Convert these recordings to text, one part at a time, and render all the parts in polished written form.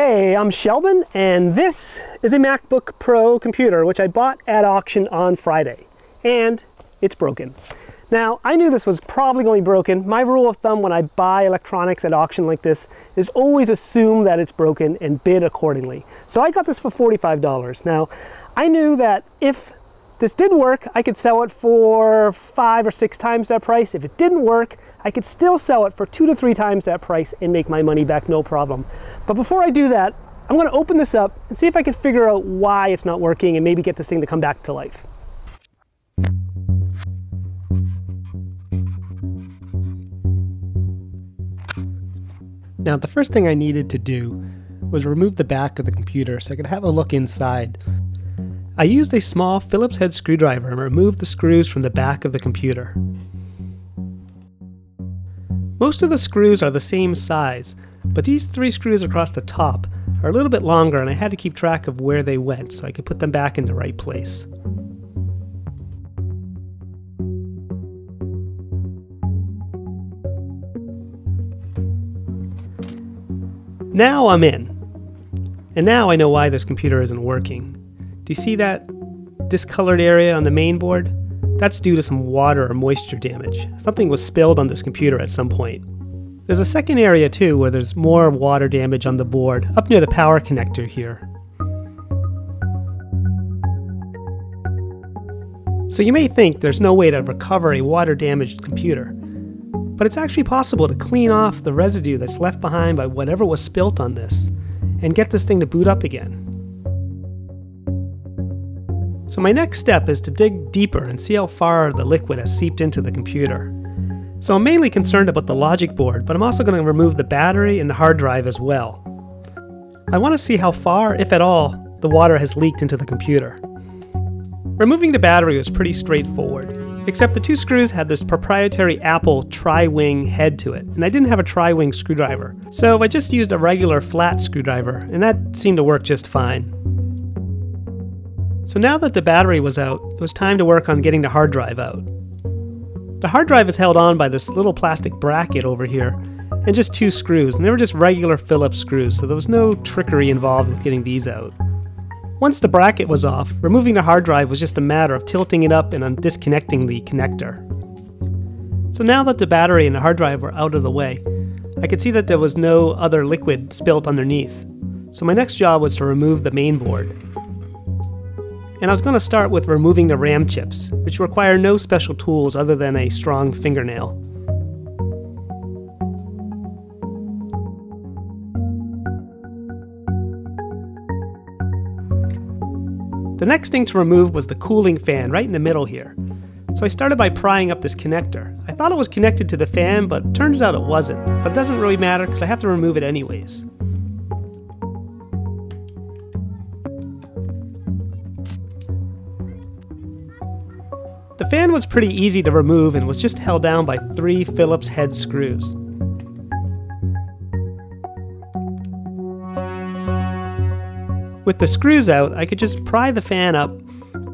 Hey, I'm Sheldon, and this is a MacBook Pro computer which I bought at auction on Friday, and it's broken. Now, I knew this was probably going to be broken. My rule of thumb when I buy electronics at auction like this is always assume that it's broken and bid accordingly. So I got this for $45. Now, I knew that if this did work, I could sell it for 5 or 6 times that price. If it didn't work, I could still sell it for 2 to 3 times that price and make my money back, no problem. But before I do that, I'm going to open this up and see if I can figure out why it's not working and maybe get this thing to come back to life. Now, the first thing I needed to do was remove the back of the computer so I could have a look inside. I used a small Phillips head screwdriver and removed the screws from the back of the computer. Most of the screws are the same size, but these 3 screws across the top are a little bit longer, and I had to keep track of where they went so I could put them back in the right place. Now I'm in. And now I know why this computer isn't working. Do you see that discolored area on the main board? That's due to some water or moisture damage. Something was spilled on this computer at some point. There's a second area too where there's more water damage on the board, up near the power connector here. So you may think there's no way to recover a water-damaged computer, but it's actually possible to clean off the residue that's left behind by whatever was spilt on this and get this thing to boot up again. So my next step is to dig deeper and see how far the liquid has seeped into the computer. So I'm mainly concerned about the logic board, but I'm also going to remove the battery and the hard drive as well. I want to see how far, if at all, the water has leaked into the computer. Removing the battery was pretty straightforward, except the 2 screws had this proprietary Apple tri-wing head to it, and I didn't have a tri-wing screwdriver. So I just used a regular flat screwdriver, and that seemed to work just fine. So now that the battery was out, it was time to work on getting the hard drive out. The hard drive is held on by this little plastic bracket over here, and just 2 screws, and they were just regular Phillips screws, so there was no trickery involved with getting these out. Once the bracket was off, removing the hard drive was just a matter of tilting it up and disconnecting the connector. So now that the battery and the hard drive were out of the way, I could see that there was no other liquid spilt underneath. So my next job was to remove the main board. And I was going to start with removing the RAM chips, which require no special tools other than a strong fingernail. The next thing to remove was the cooling fan right in the middle here. So I started by prying up this connector. I thought it was connected to the fan, but turns out it wasn't. But it doesn't really matter because I have to remove it anyways. The fan was pretty easy to remove and was just held down by 3 Phillips head screws. With the screws out, I could just pry the fan up,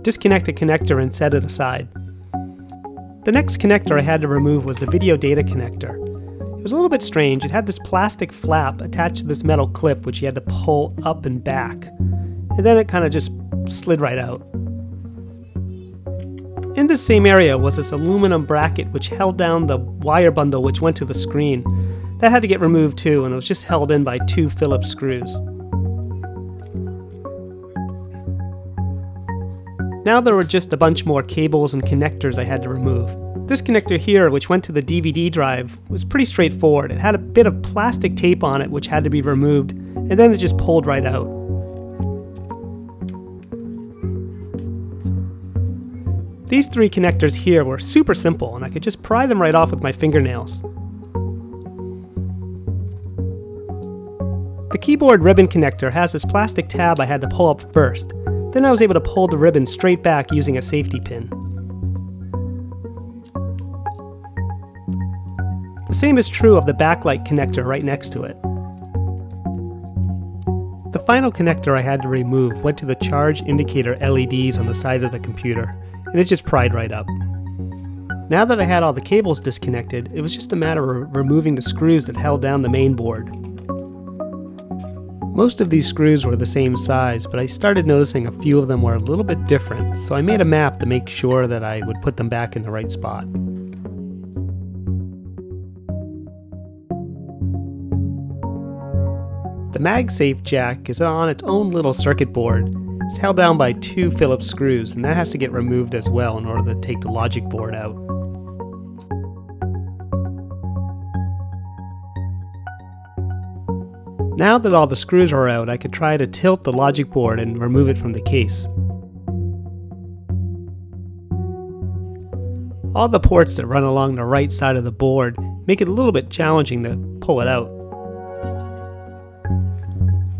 disconnect the connector, and set it aside. The next connector I had to remove was the video data connector. It was a little bit strange. It had this plastic flap attached to this metal clip which you had to pull up and back, and then it kind of just slid right out. In this same area was this aluminum bracket which held down the wire bundle which went to the screen. That had to get removed too, and it was just held in by 2 Phillips screws. Now there were just a bunch more cables and connectors I had to remove. This connector here, which went to the DVD drive, was pretty straightforward. It had a bit of plastic tape on it which had to be removed, and then it just pulled right out. These 3 connectors here were super simple, and I could just pry them right off with my fingernails. The keyboard ribbon connector has this plastic tab I had to pull up first. Then I was able to pull the ribbon straight back using a safety pin. The same is true of the backlight connector right next to it. The final connector I had to remove went to the charge indicator LEDs on the side of the computer, and it just pried right up. Now that I had all the cables disconnected, it was just a matter of removing the screws that held down the main board. Most of these screws were the same size, but I started noticing a few of them were a little bit different, so I made a map to make sure that I would put them back in the right spot. The MagSafe jack is on its own little circuit board. It's held down by 2 Phillips screws, and that has to get removed as well in order to take the logic board out. Now that all the screws are out, I could try to tilt the logic board and remove it from the case. All the ports that run along the right side of the board make it a little bit challenging to pull it out.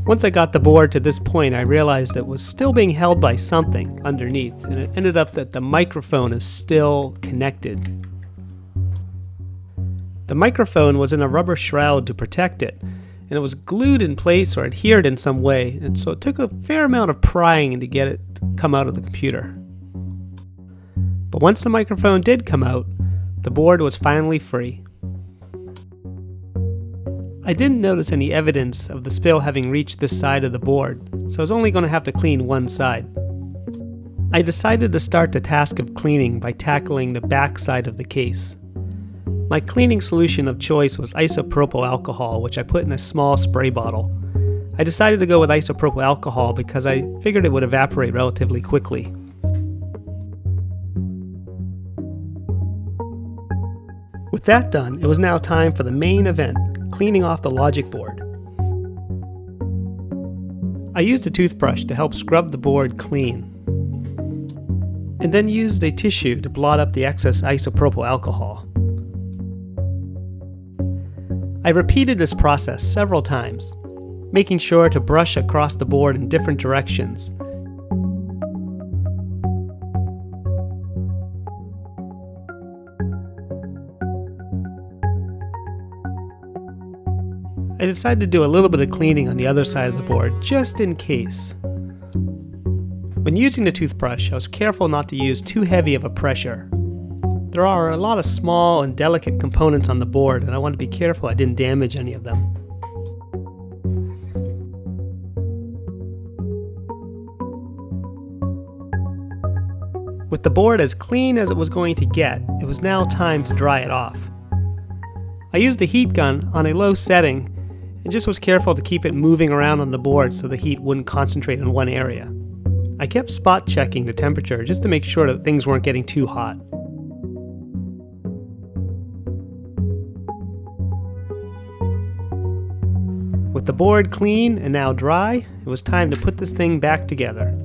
Once I got the board to this point, I realized it was still being held by something underneath, and it ended up that the microphone is still connected. The microphone was in a rubber shroud to protect it, and it was glued in place or adhered in some way, and so it took a fair amount of prying to get it to come out of the computer. But once the microphone did come out, the board was finally free. I didn't notice any evidence of the spill having reached this side of the board, so I was only going to have to clean one side. I decided to start the task of cleaning by tackling the back side of the case. My cleaning solution of choice was isopropyl alcohol, which I put in a small spray bottle. I decided to go with isopropyl alcohol because I figured it would evaporate relatively quickly. With that done, it was now time for the main event, cleaning off the logic board. I used a toothbrush to help scrub the board clean, and then used a tissue to blot up the excess isopropyl alcohol. I repeated this process several times, making sure to brush across the board in different directions. I decided to do a little bit of cleaning on the other side of the board, just in case. When using the toothbrush, I was careful not to use too heavy of a pressure. There are a lot of small and delicate components on the board, and I wanted to be careful I didn't damage any of them. With the board as clean as it was going to get, it was now time to dry it off. I used the heat gun on a low setting and just was careful to keep it moving around on the board so the heat wouldn't concentrate in one area. I kept spot checking the temperature just to make sure that things weren't getting too hot. With the board clean and now dry, it was time to put this thing back together.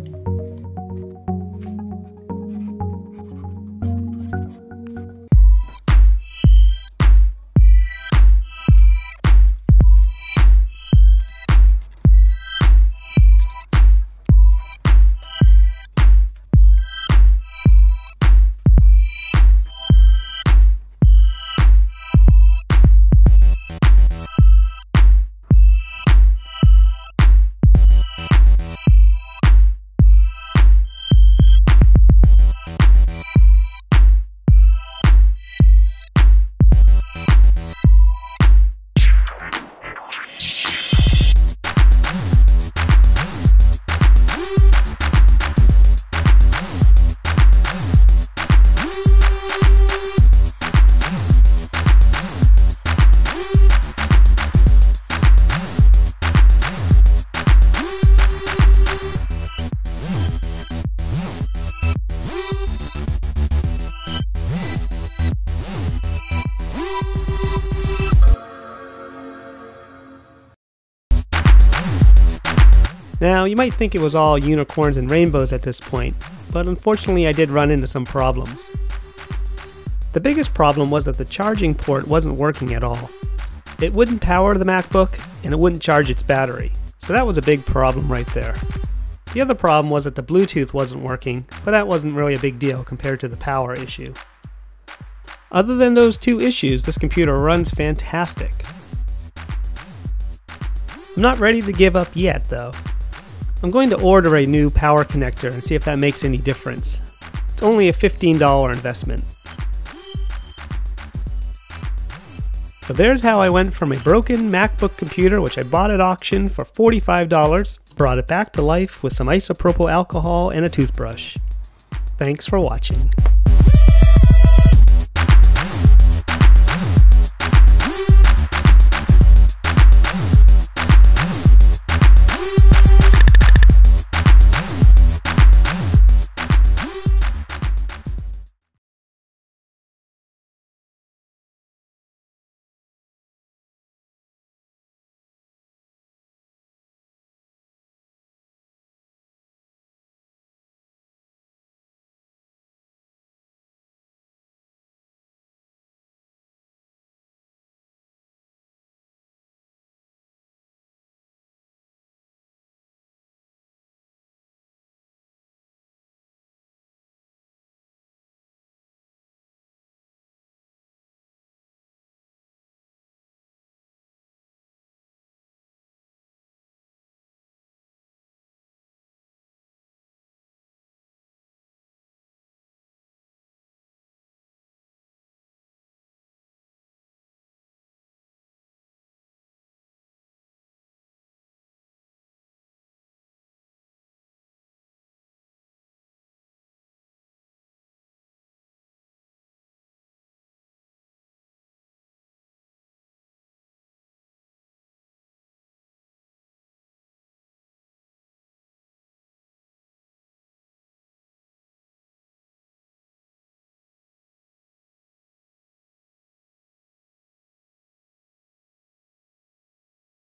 Now, you might think it was all unicorns and rainbows at this point, but unfortunately I did run into some problems. The biggest problem was that the charging port wasn't working at all. It wouldn't power the MacBook, and it wouldn't charge its battery, so that was a big problem right there. The other problem was that the Bluetooth wasn't working, but that wasn't really a big deal compared to the power issue. Other than those two issues, this computer runs fantastic. I'm not ready to give up yet, though. I'm going to order a new power connector and see if that makes any difference. It's only a $15 investment. So there's how I went from a broken MacBook computer, which I bought at auction for $45, brought it back to life with some isopropyl alcohol and a toothbrush. Thanks for watching.